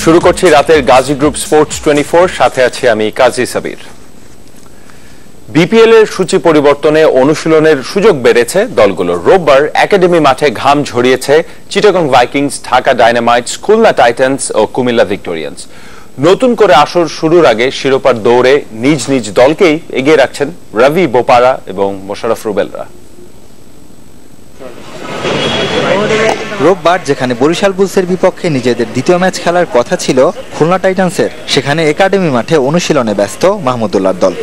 শুরু করছি রাতের গাজী গ্রুপ স্পোর্টস 24 সাথে আছি আমি কাজী সাবির। বিপিএল এর সূচি পরিবর্তনে অনুশীলনের সুযোগ বেড়েছে দলগুলোর। রোববার একাডেমি মাঠে ঘাম ঝরিয়েছে Chittagong Vikings, Dhaka Dynamites, Khulna Titans ও কুমিল্লা ভিক্টোরিয়ান্স। নতুন করে আসর শুরুর আগে শিরোপার দৌড়ে নিজ নিজ দলকেই এগিয়ে রাখছেন রবি বোপারা এবং মোশাররফ রুবেলরা। রোববার যেখানে বরিশাল বুলসের বিপক্ষে নিজেদের দ্বিতীয় ম্যাচ খেলার কথা ছিল খুলনা টাইটান্সের, সেখানে একাডেমি মাঠে অনুশীলনে ব্যস্ত মাহমুদুল্লাহর দল।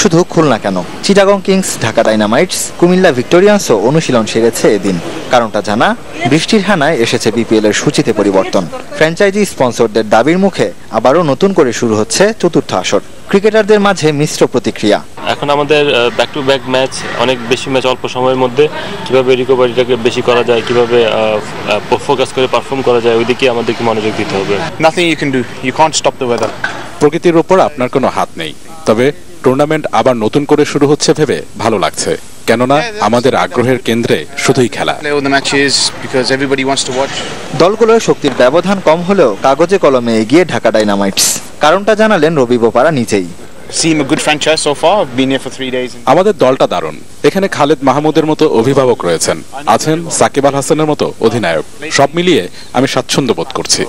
শুধু খুলনা কেন, চিটাগং কিংস, ঢাকা ডায়নামাইটস, কুমিল্লা ভিক্টোরিয়ান্সও অনুশীলন সেরেছে এদিন। কারণটা জানা, বৃষ্টির হানায় এসেছে বিপিএল এর সূচিতে পরিবর্তন। ফ্র্যাঞ্চাইজি স্পন্সরদের দাবির মুখে আবারও নতুন করে শুরু হচ্ছে চতুর্থ আসর। ক্রিকেটারদের মাঝে মিশ্র প্রতিক্রিয়া। এখন আমাদের ব্যাক টু ব্যাক ম্যাচ, অনেক বেশি ম্যাচ অল্প সময়ের মধ্যে, কিভাবে রিকভারিটাকে বেশি করা যায়, কিভাবে ফোকাস করে পারফর্ম করা যায়, ওইদিকে আমাদেরকে মনোযোগ দিতে হবে। Nothing you can do. You can't stop the weather. প্রকৃতির উপর আপনার কোনো হাত নেই, তবে টুর্নামেন্ট আবার নতুন করে শুরু হচ্ছে ভেবে ভালো লাগছে, কেননা আমাদের আগ্রহের কেন্দ্রে শুধুই খেলা। দলগুলোর শক্তির ব্যবধান কম হলেও কাগজে কলমে এগিয়ে ঢাকা ডায়নামাইটস। কারণটা জানালেন রবি বোপারা নিজেই। আমাদের দলটা দারুণ। এখানে খালেদ মাহমুদের মতো অভিভাবক রয়েছেন, আছেন সাকিব আল হাসানের মতো অধিনায়ক। সব মিলিয়ে আমি স্বাচ্ছন্দ্য বোধ করছি।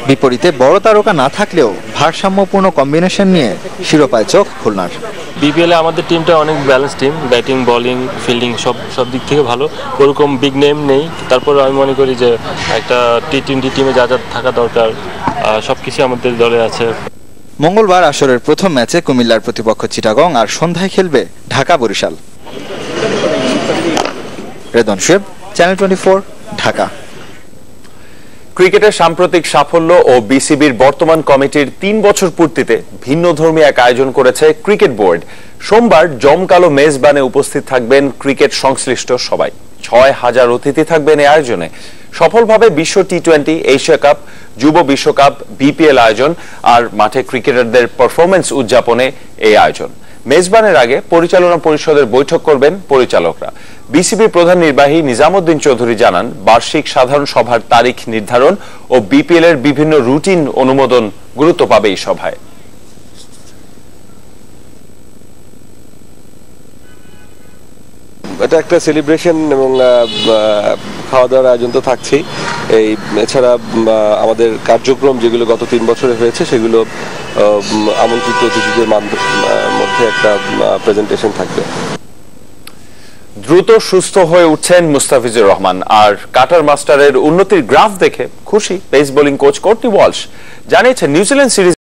বিপরীতে বড় তারকা না থাকলেও ভারসাম্যপূর্ণ কম্বিনেশন নিয়ে শিরোপায় চোখ খুলনার। বিপিএল এ আমাদের টিমটা অনেক balance team, batting, bowling, fielding সব দিক থেকে ভালো। ওরকম বিগ নেম নেই, তারপর আমি মনে করি যে একটা টি-20 টিমে যা যা থাকা দরকার সবকিছু আমাদের দলে আছে। মঙ্গলবার আসরের প্রথম ম্যাচে কুমিল্লার প্রতিপক্ষ চিটাগং, আর সন্ধ্যায় খেলবে ঢাকা বরিশাল। রেদন শুয়েব, চ্যানেল 24, ঢাকা। ক্রিকেটের সাম্প্রতিক সাফল্য ও বিসিবির বর্তমান কমিটির 3 বছর পূর্তিতে ভিন্নধর্মী এক আয়োজন করেছে ক্রিকেট বোর্ড। সোমবার জমকালো মেজবানে উপস্থিত থাকবেন ক্রিকেট সংশ্লিষ্ট সবাই। 6000 অতিথি থাকবেন এই আয়োজনে। সফলভাবে বিশ্ব টি-20, এশিয়া কাপ, যুব বিশ্বকাপ, বিপিএল আয়োজন আর মাঠে ক্রিকেটারদের পারফরমেন্স উদযাপনে এই আয়োজন। মেজবানের আগে পরিচালনা পরিষদের বৈঠক করবেন পরিচালকরা। বিসিবির প্রধান নির্বাহী নিজামুদ্দিন চৌধুরী জানান, বার্ষিক সাধারণ সভার তারিখ নির্ধারণ ও বিপিএল এর বিভিন্ন রুটিন অনুমোদন গুরুত্ব পাবে এই সভায়। এটা একটা সেলিব্রেশন এবং খাওয়া দাওয়ার আয়োজন তো থাকছেই। এই এছাড়া আমাদের কার্যক্রম যেগুলো গত 3 বছরে হয়েছে সেগুলো আমন্ত্রিত অতিথিদের মধ্যে একটা প্রেজেন্টেশন থাকবে। দ্রুত সুস্থ হয়ে উঠছেন মুস্তাফিজুর রহমান, আর কাটার মাস্টারের উন্নতির গ্রাফ দেখে খুশি pace bowling coach Courtney Walsh. জানিয়েছেন নিউজিল্যান্ড সিরিজ